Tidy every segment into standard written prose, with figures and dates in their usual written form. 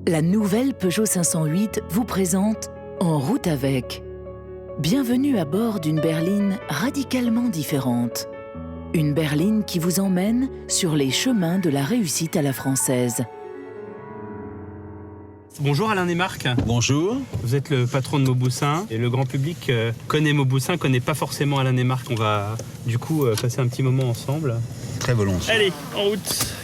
La nouvelle Peugeot 508 vous présente En route avec. Bienvenue à bord d'une berline radicalement différente. Une berline qui vous emmène sur les chemins de la réussite à la française. Bonjour Alain Desmarques. Bonjour. Vous êtes le patron de Mauboussin et le grand public connaît Mauboussin, connaît pas forcément Alain Desmarques. On va du coup passer un petit moment ensemble. Très volontiers. Allez, en route.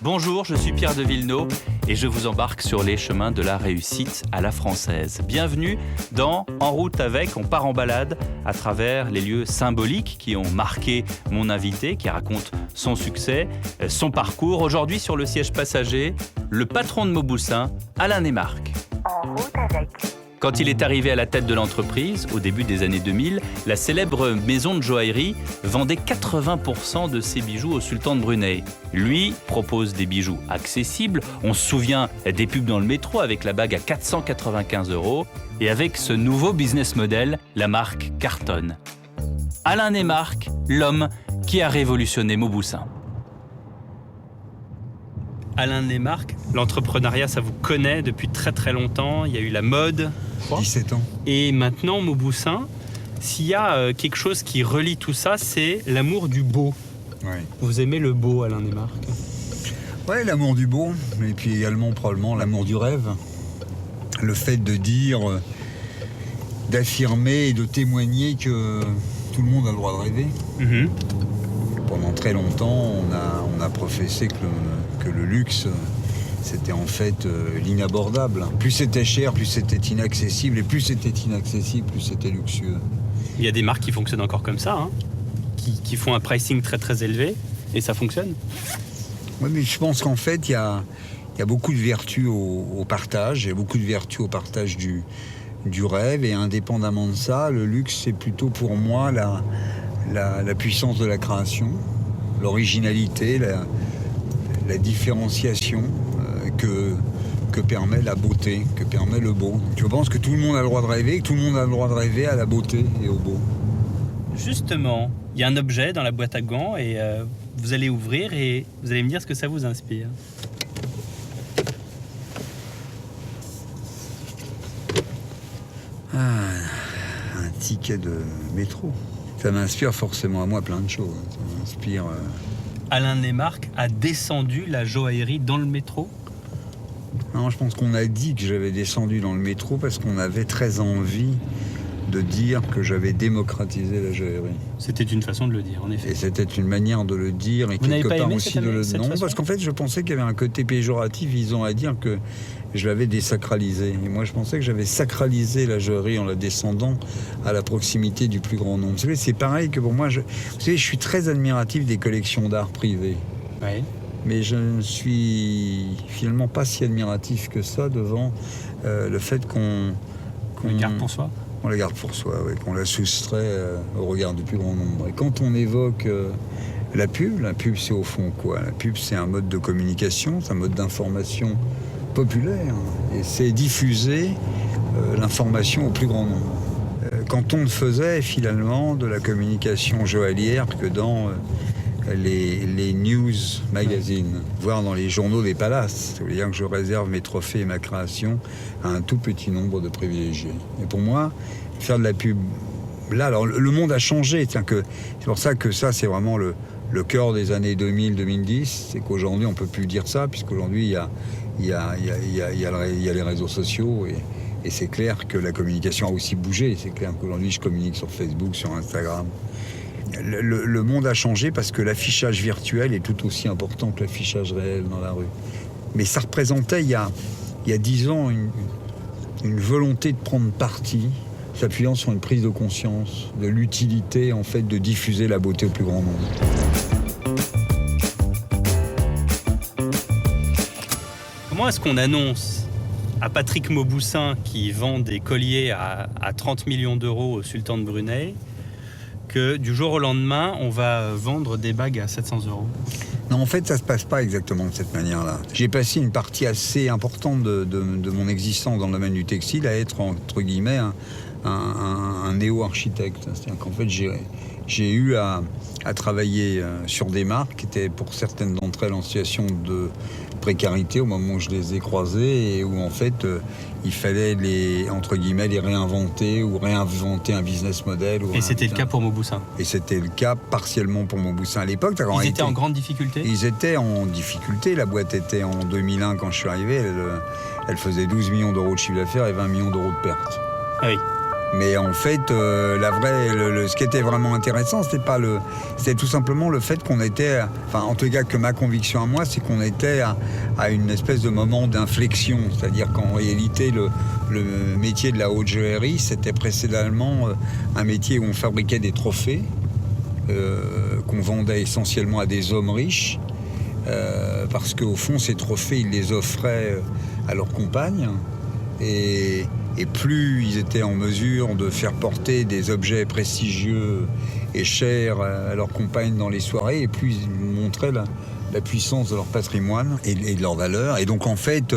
Bonjour, je suis Pierre de Villeneuve et je vous embarque sur les chemins de la réussite à la française. Bienvenue dans En route avec, on part en balade à travers les lieux symboliques qui ont marqué mon invité, qui raconte son succès, son parcours. Aujourd'hui sur le siège passager, le patron de Mauboussin, Alain Desmarques. En route avec. Quand il est arrivé à la tête de l'entreprise, au début des années 2000, la célèbre maison de joaillerie vendait 80% de ses bijoux au sultan de Brunei. Lui propose des bijoux accessibles. On se souvient des pubs dans le métro avec la bague à 495 €. Et avec ce nouveau business model, la marque cartonne. Alain Desmarques, l'homme qui a révolutionné Mauboussin. Alain Desmarques, l'entrepreneuriat, ça vous connaît depuis très très longtemps. Il y a eu la mode. 17 ans. Et maintenant, Mauboussin, s'il y a quelque chose qui relie tout ça, c'est l'amour du beau. Ouais. Vous aimez le beau, Alain Desmarques? Ouais, l'amour du beau, et puis également probablement l'amour du rêve. Le fait de dire, d'affirmer et de témoigner que tout le monde a le droit de rêver. Mhm. Pendant très longtemps, on a professé que le luxe, c'était en fait l'inabordable. Plus c'était cher, plus c'était inaccessible, et plus c'était inaccessible, plus c'était luxueux. Il y a des marques qui fonctionnent encore comme ça, hein, qui font un pricing très très élevé, et ça fonctionne. Oui, mais je pense qu'en fait, il y a beaucoup de vertus au partage, il y a beaucoup de vertus au partage du rêve, et indépendamment de ça, le luxe, c'est plutôt pour moi la puissance de la création, l'originalité, la différenciation que permet la beauté, que permet le beau. Je pense que tout le monde a le droit de rêver, que tout le monde a le droit de rêver à la beauté et au beau. Justement, il y a un objet dans la boîte à gants et vous allez ouvrir et vous allez me dire ce que ça vous inspire. Un ticket de métro. Ça m'inspire forcément à moi plein de choses. Ça m'inspire... Alain Desmarques a descendu la joaillerie dans le métro? Non, je pense qu'on a dit que j'avais descendu dans le métro parce qu'on avait très envie de dire que j'avais démocratisé la joaillerie. C'était une façon de le dire, en effet. Et c'était une manière de le dire et Vous n'avez quelque pas part aimé aussi cette de le... façon? Non, parce qu'en fait, je pensais qu'il y avait un côté péjoratif visant à dire que je l'avais désacralisé. Et moi, je pensais que j'avais sacralisé la joaillerie en la descendant à la proximité du plus grand nombre. Vous savez, c'est pareil que pour moi, vous savez, je suis très admiratif des collections d'art privées. Oui. Mais je ne suis finalement pas si admiratif que ça devant le fait qu'on Le garde pour soi? On la garde pour soi, oui, qu'on la soustrait au regard du plus grand nombre. Et quand on évoque la pub c'est au fond quoi? La pub, c'est un mode de communication, c'est un mode d'information populaire. Et c'est diffuser l'information au plus grand nombre. Quand on ne faisait finalement de la communication joaillière que dans les news magazines, voire dans les journaux des palaces. Ça veut dire que je réserve mes trophées et ma création à un tout petit nombre de privilégiés. Et pour moi, faire de la pub, là, alors le monde a changé. C'est pour ça que ça, c'est vraiment le cœur des années 2000-2010. C'est qu'aujourd'hui, on ne peut plus dire ça, puisqu'aujourd'hui, il y a les réseaux sociaux et c'est clair que la communication a aussi bougé. C'est clair qu'aujourd'hui, je communique sur Facebook, sur Instagram. Le monde a changé parce que l'affichage virtuel est tout aussi important que l'affichage réel dans la rue. Mais ça représentait, il y a 10 ans, une volonté de prendre parti, s'appuyant sur une prise de conscience de l'utilité, en fait, de diffuser la beauté au plus grand nombre. Comment est-ce qu'on annonce à Patrick Mauboussin, qui vend des colliers à 30 millions d'euros au sultan de Brunei, que du jour au lendemain, on va vendre des bagues à 700 €? Non, en fait, ça ne se passe pas exactement de cette manière-là. J'ai passé une partie assez importante de mon existence dans le domaine du textile à être, entre guillemets, un néo-architecte. C'est-à-dire qu'en fait, j'ai eu à travailler sur des marques qui étaient pour certaines d'entre elles en situation de précarité au moment où je les ai croisées et où en fait il fallait les réinventer ou réinventer un business model. Et c'était le cas pour Mauboussin. Et c'était le cas partiellement pour Mauboussin à l'époque. Ils étaient en grande difficulté ? Ils étaient en difficulté. La boîte était en 2001 quand je suis arrivé. Elle faisait 12 millions d'euros de chiffre d'affaires et 20 millions d'euros de pertes. Ah oui. Mais en fait, ce qui était vraiment intéressant, c'était tout simplement le fait qu'on était, en tout cas que ma conviction à moi, c'est qu'on était à une espèce de moment d'inflexion. C'est-à-dire qu'en réalité, le métier de la haute joaillerie, c'était précédemment un métier où on fabriquait des trophées, qu'on vendait essentiellement à des hommes riches, parce qu'au fond, ces trophées, ils les offraient à leurs compagnes. Et plus ils étaient en mesure de faire porter des objets prestigieux et chers à leurs compagnes dans les soirées, et plus ils montraient la puissance de leur patrimoine et de leur valeur. Et donc en fait,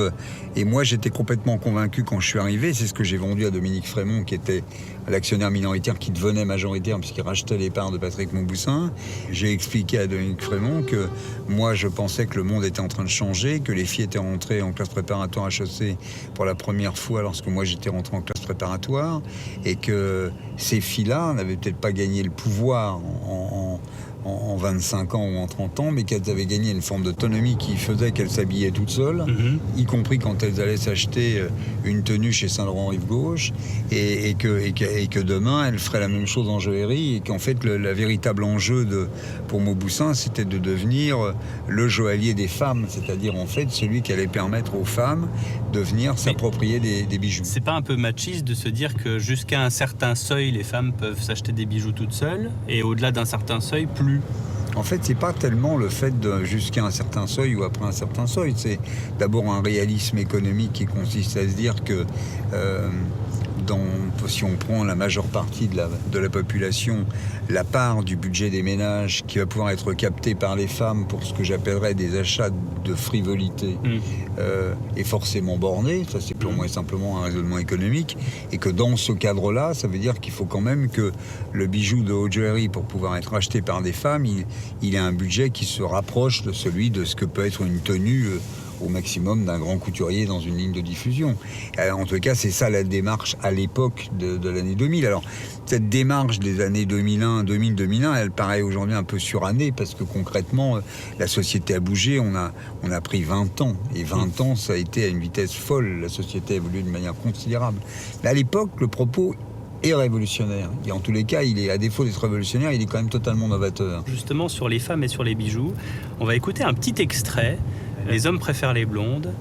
et moi j'étais complètement convaincu quand je suis arrivé, c'est ce que j'ai vendu à Dominique Frémont, qui était l'actionnaire minoritaire qui devenait majoritaire puisqu'il rachetait les parts de Patrick Mauboussin. J'ai expliqué à Dominique Frémont que moi je pensais que le monde était en train de changer, que les filles étaient rentrées en classe préparatoire à HEC pour la première fois lorsque moi j'étais rentré en classe préparatoire, et que ces filles-là n'avaient peut-être pas gagné le pouvoir en 25 ans ou en 30 ans, mais qu'elles avaient gagné une forme d'autonomie qui faisait qu'elles s'habillaient toutes seules, y compris quand elles allaient s'acheter une tenue chez Saint-Laurent-Rive-Gauche, et que demain, elles feraient la même chose en joaillerie, et qu'en fait, le véritable enjeu pour Mauboussin, c'était de devenir le joaillier des femmes, c'est-à-dire en fait celui qui allait permettre aux femmes de venir s'approprier des bijoux. C'est pas un peu machiste de se dire que jusqu'à un certain seuil, les femmes peuvent s'acheter des bijoux toutes seules, et au-delà d'un certain seuil, plus? En fait, c'est pas tellement le fait de jusqu'à un certain seuil ou après un certain seuil. C'est d'abord un réalisme économique qui consiste à se dire que si on prend la majeure partie de la population, la part du budget des ménages qui va pouvoir être captée par les femmes pour ce que j'appellerais des achats de frivolité est forcément bornée. Ça, c'est purement et simplement un raisonnement économique. Et que dans ce cadre-là, ça veut dire qu'il faut quand même que le bijou de haute joaillerie, pour pouvoir être acheté par des femmes, il a un budget qui se rapproche de celui de ce que peut être une tenue au maximum d'un grand couturier dans une ligne de diffusion. En tout cas, c'est ça la démarche à l'époque de l'année 2000. Alors, cette démarche des années 2001, elle paraît aujourd'hui un peu surannée, parce que concrètement, la société a bougé, on a pris 20 ans. Et 20 ans, ça a été à une vitesse folle. La société a évolué de manière considérable. Mais à l'époque, le propos est révolutionnaire. Et en tous les cas, à défaut d'être révolutionnaire, il est quand même totalement novateur. Justement, sur les femmes et sur les bijoux, on va écouter un petit extrait. Les hommes préfèrent les blondes.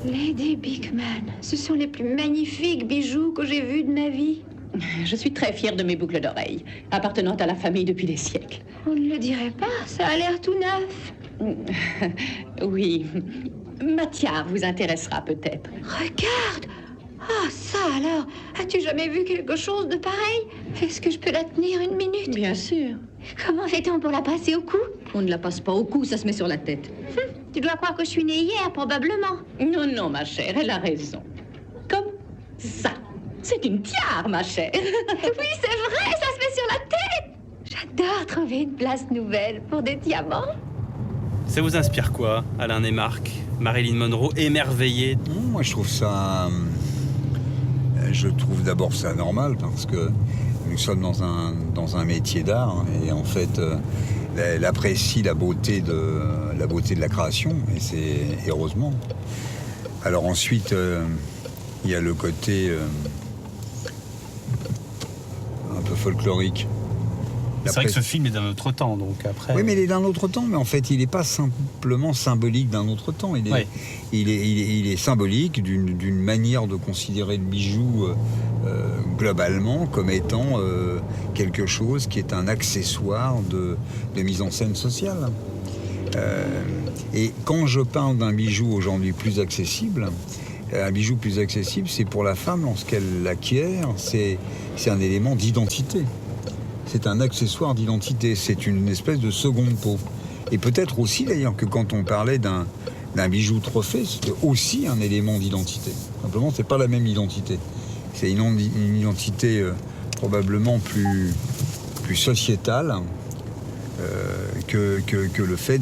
Lady Beekman, ce sont les plus magnifiques bijoux que j'ai vus de ma vie. Je suis très fière de mes boucles d'oreilles, appartenant à la famille depuis des siècles. On ne le dirait pas, ça a l'air tout neuf. Oui, ma tiare vous intéressera peut-être. Regarde! Ah, ça alors! As-tu jamais vu quelque chose de pareil? Est-ce que je peux la tenir une minute? Bien sûr. Comment fait-on pour la passer au cou? On ne la passe pas au cou, ça se met sur la tête. Tu dois croire que je suis née hier, probablement. Non, non, ma chère, elle a raison. Comme ça. C'est une tiare, ma chère. Oui, c'est vrai, ça se met sur la tête. J'adore trouver une place nouvelle pour des diamants. Ça vous inspire quoi, Alain et Marc? Marilyn Monroe émerveillée? Moi, je trouve ça... Je trouve d'abord ça normal, parce que nous sommes dans un métier d'art, et en fait, elle apprécie la beauté de la création, et c'est heureusement. Alors ensuite, il y a le côté un peu folklorique. C'est vrai que ce film est d'un autre temps, donc après... Oui, mais il est d'un autre temps, mais en fait, il n'est pas simplement symbolique d'un autre temps. Il est symbolique d'une manière de considérer le bijou globalement comme étant quelque chose qui est un accessoire de mise en scène sociale. Et quand je parle d'un bijou aujourd'hui plus accessible, un bijou plus accessible, c'est pour la femme, lorsqu'elle l'acquiert, c'est un élément d'identité. C'est un accessoire d'identité, c'est une espèce de seconde peau. Et peut-être aussi d'ailleurs que quand on parlait d'un bijou trophée, c'était aussi un élément d'identité. Simplement, c'est pas la même identité. C'est une identité probablement plus plus sociétal que le fait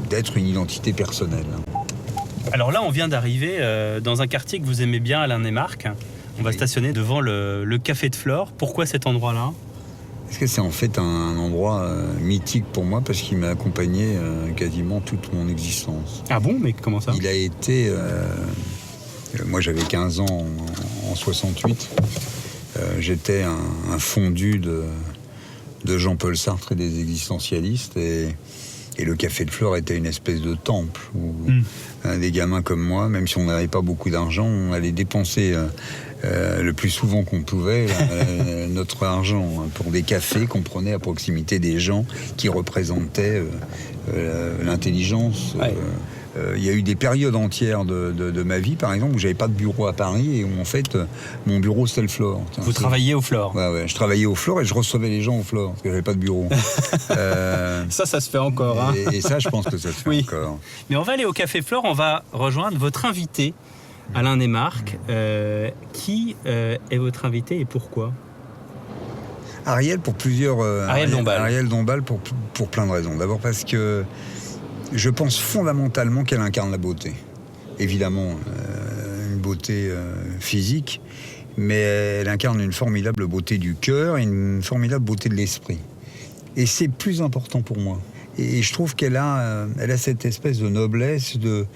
d'être une identité personnelle. Alors là, on vient d'arriver dans un quartier que vous aimez bien, Alain et Marc. On va stationner devant le Café de Flore. Pourquoi cet endroit-là ? Parce que c'est en fait un endroit mythique pour moi parce qu'il m'a accompagné quasiment toute mon existence. Ah bon, mais comment ça ? Il a été... moi j'avais 15 ans en 68. J'étais un fondu de Jean-Paul Sartre et des existentialistes. Et le Café de Flore était une espèce de temple où des gamins comme moi, même si on n'avait pas beaucoup d'argent, on allait dépenser le plus souvent qu'on pouvait notre argent pour des cafés qu'on prenait à proximité des gens qui représentaient l'intelligence. Ouais. Il y a eu des périodes entières de ma vie, par exemple, où j'avais pas de bureau à Paris et où en fait mon bureau c'était le Flore. Vous travailliez au Flore ? Ouais, je travaillais au Flore et je recevais les gens au Flore parce que j'avais pas de bureau. Ça se fait encore. Hein. Et ça, je pense que ça se fait encore. Mais on va aller au Café Flore, on va rejoindre votre invité, Alain et Marc. Qui est votre invité et pourquoi ? Ariel pour plusieurs... Ariel Dombal. Ariel Dombal pour plein de raisons. D'abord parce que je pense fondamentalement qu'elle incarne la beauté. Évidemment, une beauté physique, mais elle incarne une formidable beauté du cœur et une formidable beauté de l'esprit. Et c'est plus important pour moi. Et je trouve qu'elle a cette espèce de noblesse de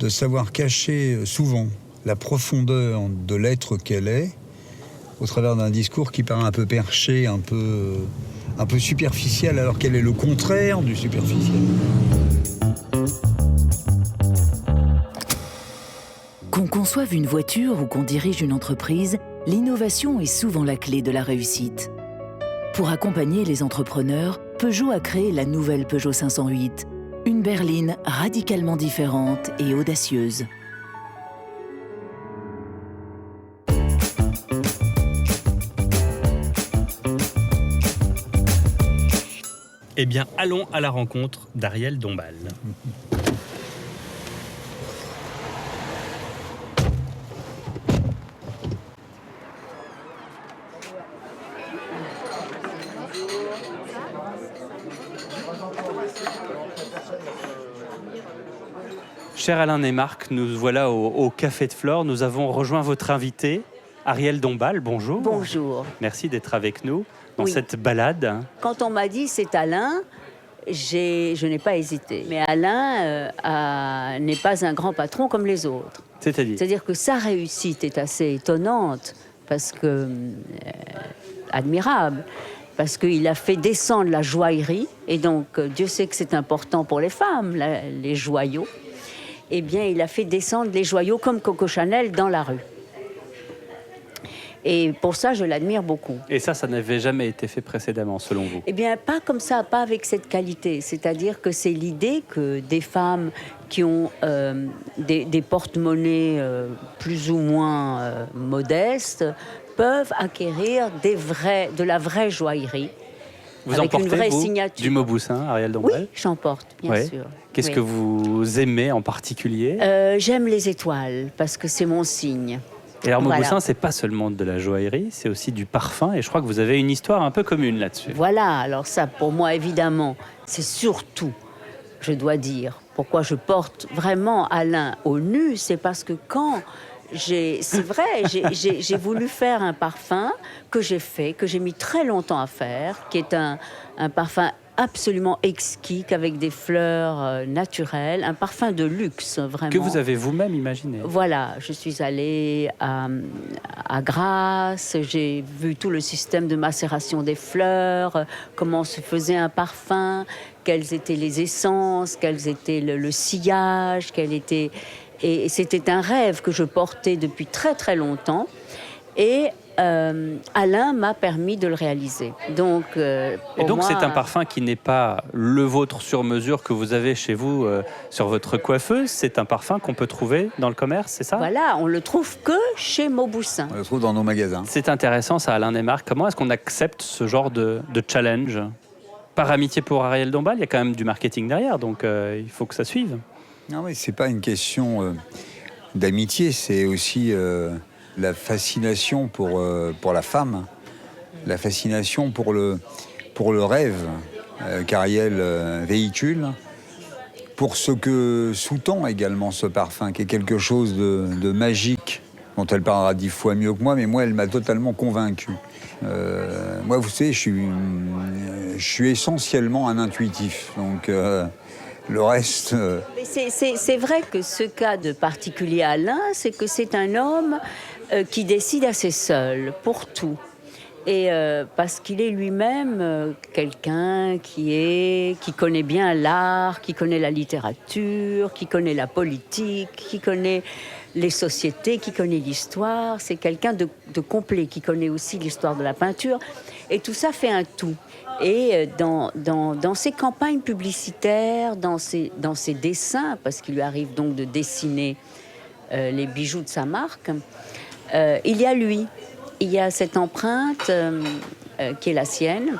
savoir cacher souvent la profondeur de l'être qu'elle est au travers d'un discours qui paraît un peu perché, un peu superficiel, alors qu'elle est le contraire du superficiel. Qu'on conçoive une voiture ou qu'on dirige une entreprise, l'innovation est souvent la clé de la réussite. Pour accompagner les entrepreneurs, Peugeot a créé la nouvelle Peugeot 508, une berline radicalement différente et audacieuse. Eh bien, allons à la rencontre d'Ariel Dombal. Cher Alain et Marc, nous voilà au Café de Flore. Nous avons rejoint votre invité, Ariel Dombal. Bonjour. Bonjour. Merci d'être avec nous dans Oui. cette balade. Quand on m'a dit c'est Alain, je n'ai pas hésité. Mais Alain n'est pas un grand patron comme les autres. C'est-à-dire ? C'est-à-dire que sa réussite est assez étonnante, parce que admirable, parce qu'il a fait descendre la joaillerie, et donc Dieu sait que c'est important pour les femmes, les joyaux. Eh bien, il a fait descendre les joyaux comme Coco Chanel dans la rue. Et pour ça, je l'admire beaucoup. Et ça n'avait jamais été fait précédemment, selon vous ? Eh bien, pas comme ça, pas avec cette qualité. C'est-à-dire que c'est l'idée que des femmes qui ont des porte-monnaies plus ou moins modestes peuvent acquérir de la vraie joaillerie. Vous avec emportez, une vraie vous, signature. du Mauboussin, Ariel Dombal ? Oui, j'en porte, bien Ouais. sûr. Qu'est-ce Oui. que vous aimez en particulier ? J'aime les étoiles, parce que c'est mon signe. Et alors, Voilà. Mauboussin, c'est pas seulement de la joaillerie, c'est aussi du parfum. Et je crois que vous avez une histoire un peu commune là-dessus. Voilà, alors ça, pour moi, évidemment, c'est surtout, je dois dire, pourquoi je porte vraiment Alain au nu, c'est parce que quand j'ai voulu faire un parfum que j'ai mis très longtemps à faire, qui est un parfum absolument exquis, avec des fleurs naturelles, un parfum de luxe, vraiment. Que vous avez vous-même imaginé. Voilà, je suis allée à Grasse, j'ai vu tout le système de macération des fleurs, comment se faisait un parfum, quelles étaient les essences, quels étaient le sillage, et c'était un rêve que je portais depuis très très longtemps. Et Alain m'a permis de le réaliser. Donc, Et donc, moi, c'est un parfum qui n'est pas le vôtre sur mesure que vous avez chez vous sur votre coiffeuse. C'est un parfum qu'on peut trouver dans le commerce, c'est ça ? Voilà, on le trouve que chez Mauboussin. On le trouve dans nos magasins. C'est intéressant, ça, Alain et Marc. Comment est-ce qu'on accepte ce genre de challenge ? Par amitié pour Ariel Dombal, il y a quand même du marketing derrière, donc il faut que ça suive. Non, mais c'est pas une question d'amitié, c'est aussi la fascination pour la femme la fascination pour le rêve qu'Ariel véhicule, pour ce que sous-tend également ce parfum, qui est quelque chose de magique, dont elle parlera 10 fois mieux que moi, mais moi, elle m'a totalement convaincu. Moi, vous savez, je suis essentiellement un intuitif, donc le reste... Mais c'est vrai que ce cas de particulier Alain, c'est que c'est un homme qui décide assez seul pour tout. Et parce qu'il est lui-même quelqu'un qui connaît bien l'art, qui connaît la littérature, qui connaît la politique, qui connaît les sociétés, qui connaît l'histoire. C'est quelqu'un de complet, qui connaît aussi l'histoire de la peinture. Et tout ça fait un tout. Et dans ses campagnes publicitaires, dans ses dessins, parce qu'il lui arrive donc de dessiner les bijoux de sa marque, il y a lui. Il y a cette empreinte qui est la sienne.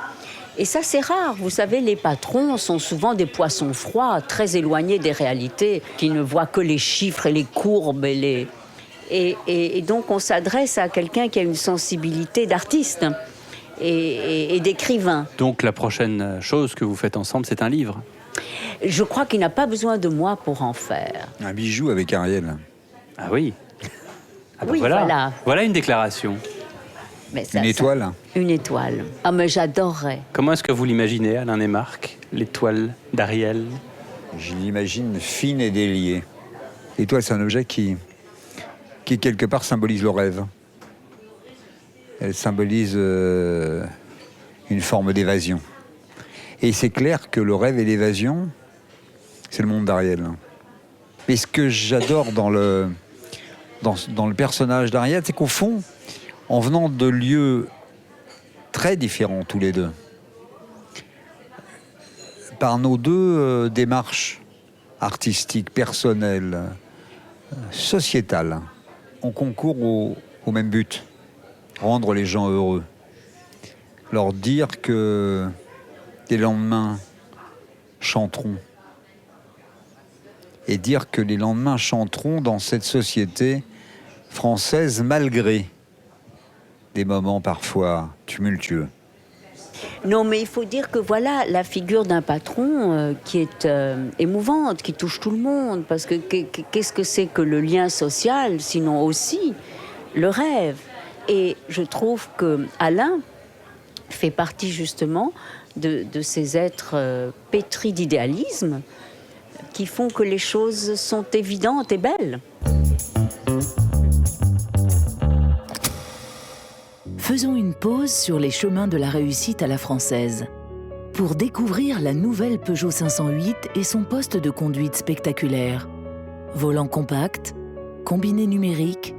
Et ça, c'est rare. Vous savez, les patrons sont souvent des poissons froids, très éloignés des réalités, qui ne voient que les chiffres et les courbes. Et donc, on s'adresse à quelqu'un qui a une sensibilité d'artiste et d'écrivain. Donc, la prochaine chose que vous faites ensemble, c'est un livre. Je crois qu'il n'a pas besoin de moi pour en faire. Un bijou avec Ariel. Ah oui. Ah ben Oui, voilà. Voilà une déclaration. Mais ça, Une étoile. Une étoile. Ah, mais j'adorerais. Comment est-ce que vous l'imaginez, Alain Neymarck, l'étoile d'Ariel? Je l'imagine fine et déliée. L'étoile, c'est un objet qui quelque part symbolise le rêve. Elle symbolise une forme d'évasion. Et c'est clair que le rêve et l'évasion, c'est le monde d'Ariel. Mais ce que j'adore dans le personnage d'Ariel, c'est qu'au fond, en venant de lieux très différents tous les deux, par nos deux démarches artistiques, personnelles, sociétales, on concourt au même but, rendre les gens heureux. Leur dire que les lendemains chanteront. Et dire que les lendemains chanteront dans cette société française malgré des moments parfois tumultueux. Non, mais il faut dire que voilà, la figure d'un patron qui est émouvante, qui touche tout le monde. Parce que qu'est-ce que c'est que le lien social, sinon aussi le rêve? Et je trouve que Alain fait partie justement de ces êtres pétris d'idéalisme qui font que les choses sont évidentes et belles. Faisons une pause sur les chemins de la réussite à la française pour découvrir la nouvelle Peugeot 508 et son poste de conduite spectaculaire. Volant compact, combiné numérique,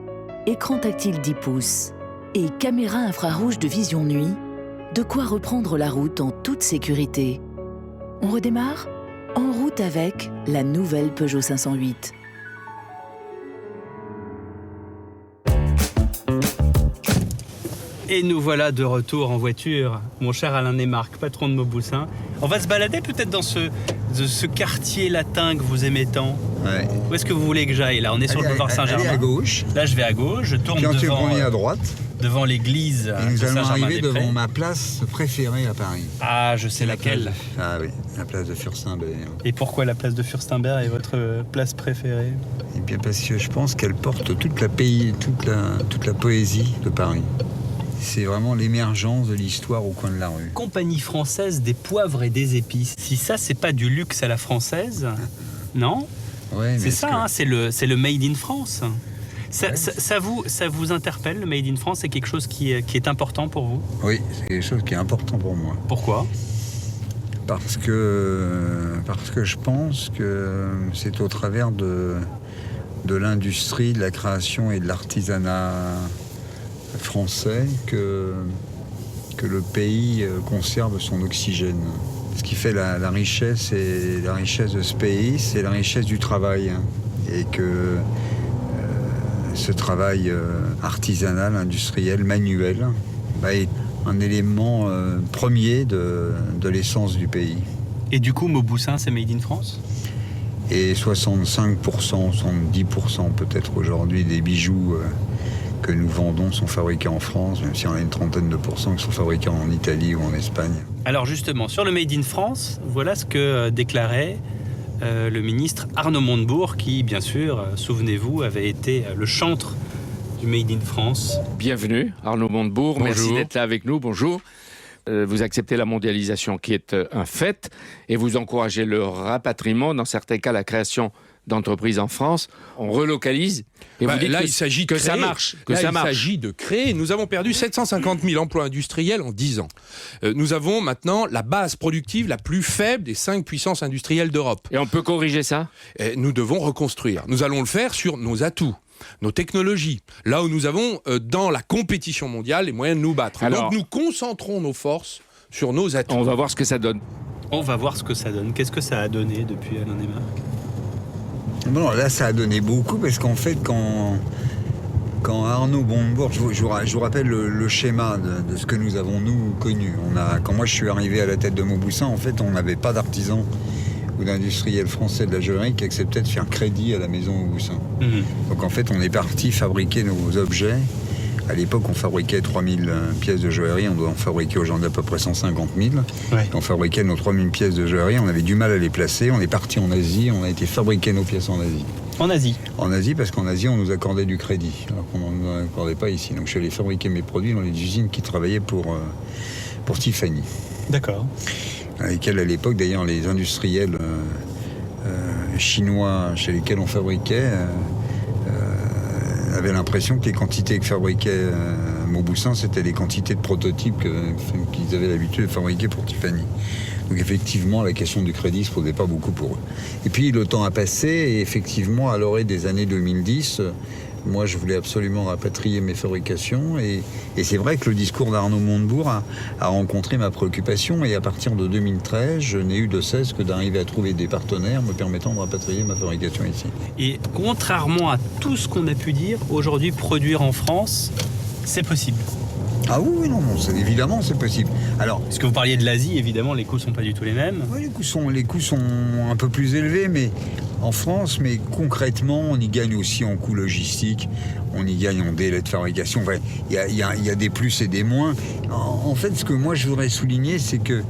écran tactile 10 pouces et caméra infrarouge de vision nuit, de quoi reprendre la route en toute sécurité. On redémarre ? En route avec la nouvelle Peugeot 508. Et nous voilà de retour en voiture, mon cher Alain Neymarck, patron de Mauboussin. On va se balader peut-être dans ce quartier latin que vous aimez tant. Ouais. Où est-ce que vous voulez que j'aille là? On est sur le boulevard Saint-Germain. Allez à gauche. Là, je vais à gauche, je tourne Puis on devant, à droite. devant l'église Et nous de allons arriver Saint-Germain-des-Prés. devant ma place préférée à Paris. Ah, je sais laquelle. Ah oui, la place de Furstenberg. Et pourquoi la place de Furstenberg est votre place préférée? Et bien parce que je pense qu'elle porte toute la poésie de Paris. C'est vraiment l'émergence de l'histoire au coin de la rue. Compagnie française des poivres et des épices. Si ça, c'est pas du luxe à la française, non? Ouais, C'est ça, hein, c'est le Made in France. Ça vous interpelle, le Made in France? C'est quelque chose qui est important pour vous? Oui, c'est quelque chose qui est important pour moi. Pourquoi? Parce que je pense que c'est au travers de l'industrie, de la création et de l'artisanat français que le pays conserve son oxygène. Ce qui fait la richesse et la richesse de ce pays, c'est la richesse du travail. Et que ce travail artisanal, industriel, manuel, est un élément premier de l'essence du pays. Et du coup, Mauboussin, c'est Made in France? Et 65%, 70% peut-être aujourd'hui des bijoux que nous vendons sont fabriqués en France, même si on a une trentaine de pourcents qui sont fabriqués en Italie ou en Espagne. Alors justement, sur le Made in France, voilà ce que déclarait le ministre Arnaud Montebourg, qui, bien sûr, souvenez-vous, avait été le chantre du Made in France. Bienvenue, Arnaud Montebourg. Bonjour. Merci d'être là avec nous. Bonjour. Vous acceptez la mondialisation qui est un fait et vous encouragez le rapatriement, dans certains cas la création d'entreprises en France. On relocalise et vous dites là, que, il s'agit que de créer. ça marche. Il s'agit de créer. Nous avons perdu 750 000 emplois industriels en 10 ans. Nous avons maintenant la base productive la plus faible des 5 puissances industrielles d'Europe. Et on peut corriger ça ? Nous devons reconstruire. Nous allons le faire sur nos atouts, nos technologies, là où nous avons, dans la compétition mondiale, les moyens de nous battre. Alors, donc nous concentrons nos forces sur nos atouts. On va voir ce que ça donne. On va voir ce que ça donne. Qu'est-ce que ça a donné depuis Alain Desmarques ? Bon, là, ça a donné beaucoup parce qu'en fait, quand Arnaud Montebourg, je vous rappelle le schéma de ce que nous avons, nous, connu. Quand moi je suis arrivé à la tête de Mauboussin, en fait, on n'avait pas d'artisans ou d'industriels français de la joaillerie qui acceptaient de faire crédit à la maison Mauboussin. Donc en fait, on est parti fabriquer nos objets. À l'époque, on fabriquait 3000 pièces de joaillerie, on doit en fabriquer aujourd'hui à peu près 150 000. Ouais. On fabriquait nos 3000 pièces de joaillerie, on avait du mal à les placer, on est parti en Asie, on a été fabriquer nos pièces en Asie. En Asie ? En Asie, parce qu'en Asie, on nous accordait du crédit, alors qu'on n'en accordait pas ici. Donc je suis allé fabriquer mes produits dans les usines qui travaillaient pour Tiffany. D'accord. Avec lesquels, à l'époque, d'ailleurs, les industriels chinois chez lesquels on fabriquait avaient l'impression que les quantités que fabriquait Mauboussin, c'était des quantités de prototypes qu'ils avaient l'habitude de fabriquer pour Tiffany. Donc effectivement, la question du crédit ne se posait pas beaucoup pour eux. Et puis le temps a passé et effectivement, à l'orée des années 2010, moi je voulais absolument rapatrier mes fabrications et c'est vrai que le discours d'Arnaud Montebourg a rencontré ma préoccupation et à partir de 2013, je n'ai eu de cesse que d'arriver à trouver des partenaires me permettant de rapatrier ma fabrication ici. Et contrairement à tout ce qu'on a pu dire, aujourd'hui, produire en France, c'est possible. Ah oui, non, évidemment c'est possible. Alors, Parce que vous parliez de l'Asie, évidemment, les coûts ne sont pas du tout les mêmes. oui, les coûts sont un peu plus élevés, mais en France, mais concrètement, on y gagne aussi en coûts logistiques, on y gagne en délai de fabrication. Enfin, il y a des plus et des moins. En fait, ce que moi je voudrais souligner, c'est que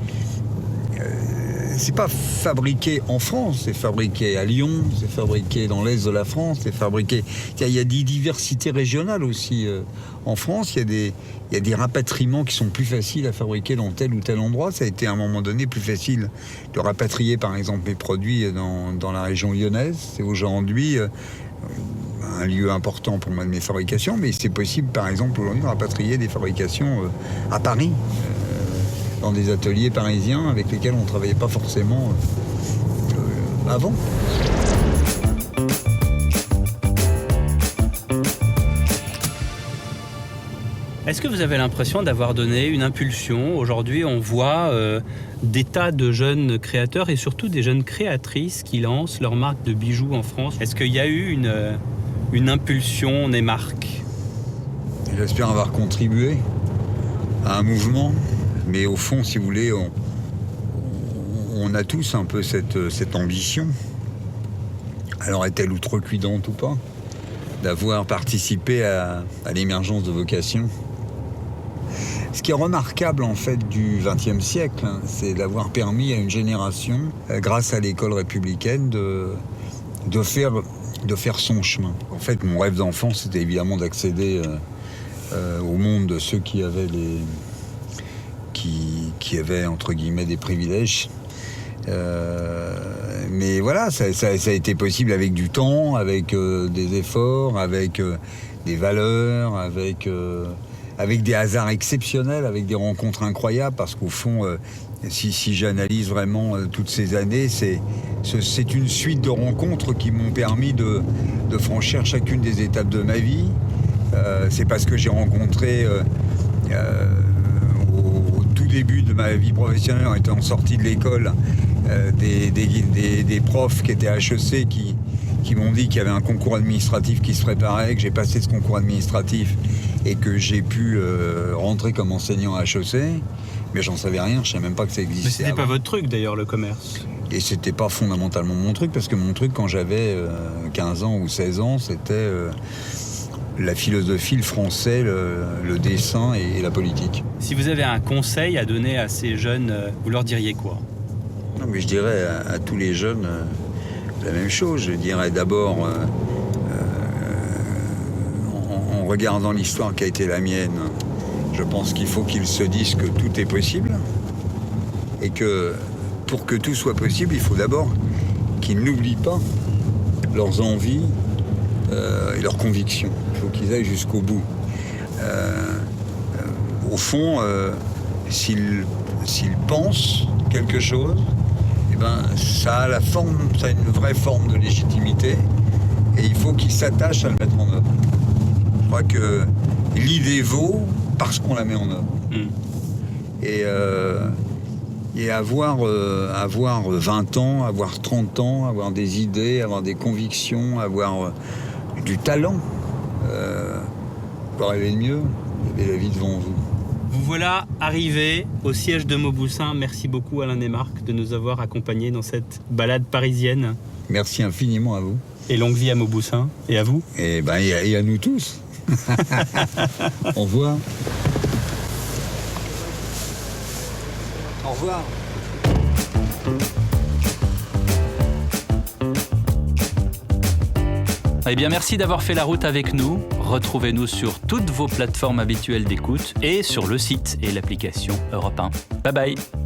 c'est pas fabriqué en France, c'est fabriqué à Lyon, c'est fabriqué dans l'est de la France, c'est fabriqué. Il y a des diversités régionales aussi. En France, il y a des rapatriements qui sont plus faciles à fabriquer dans tel ou tel endroit. Ça a été à un moment donné plus facile de rapatrier, par exemple, mes produits dans la région lyonnaise. C'est aujourd'hui un lieu important pour moi de mes fabrications, mais c'est possible, par exemple, aujourd'hui, de rapatrier des fabrications à Paris. Dans des ateliers parisiens avec lesquels on ne travaillait pas forcément avant. Est-ce que vous avez l'impression d'avoir donné une impulsion ? Aujourd'hui, on voit des tas de jeunes créateurs et surtout des jeunes créatrices qui lancent leur marque de bijoux en France. Est-ce qu'il y a eu une impulsion des marques ? J'espère avoir contribué à un mouvement. Mais au fond, si vous voulez, on a tous un peu cette ambition. Alors est-elle outrecuidante ou pas, d'avoir participé à l'émergence de vocations. Ce qui est remarquable en fait du XXe siècle, c'est d'avoir permis à une génération, grâce à l'école républicaine, de faire son chemin. En fait, mon rêve d'enfant, c'était évidemment d'accéder au monde de ceux qui avaient qui avaient, entre guillemets, des privilèges. Mais voilà, ça a été possible avec du temps, avec des efforts, avec des valeurs, avec des hasards exceptionnels, avec des rencontres incroyables, parce qu'au fond, si j'analyse vraiment toutes ces années, c'est une suite de rencontres qui m'ont permis de franchir chacune des étapes de ma vie. C'est parce que j'ai rencontré au tout début de ma vie professionnelle, en étant sorti de l'école, des profs qui étaient à HEC qui m'ont dit qu'il y avait un concours administratif qui se préparait, que j'ai passé ce concours administratif et que j'ai pu rentrer comme enseignant à HEC. Mais j'en savais rien, je ne savais même pas que ça existait. Mais c'était pas votre truc d'ailleurs, le commerce. Et c'était pas fondamentalement mon truc, parce que mon truc, quand j'avais 15 ans ou 16 ans, c'était la philosophie, le français, le dessin et la politique. Si vous avez un conseil à donner à ces jeunes, vous leur diriez quoi? Non, mais je dirais à tous les jeunes la même chose. Je dirais d'abord, en regardant l'histoire qui a été la mienne, je pense qu'il faut qu'ils se disent que tout est possible et que pour que tout soit possible, il faut d'abord qu'ils n'oublient pas leurs envies et leurs convictions. Il faut qu'ils aillent jusqu'au bout. Au fond, s'ils pensent quelque chose, eh ben, ça a une vraie forme de légitimité et il faut qu'ils s'attachent à le mettre en œuvre. Je crois que l'idée vaut parce qu'on la met en œuvre. Et avoir 20 ans, avoir 30 ans, avoir des idées, avoir des convictions, avoir du talent, pour rêver de mieux, vous avez la vie devant vous. Vous voilà arrivé au siège de Mauboussin. Merci beaucoup Alain Desmarques de nous avoir accompagnés dans cette balade parisienne. Merci infiniment à vous. Et longue vie à Mauboussin et à vous. Et à nous tous. Au revoir. Au revoir. Eh bien, merci d'avoir fait la route avec nous. Retrouvez-nous sur toutes vos plateformes habituelles d'écoute et sur le site et l'application Europe 1. Bye bye.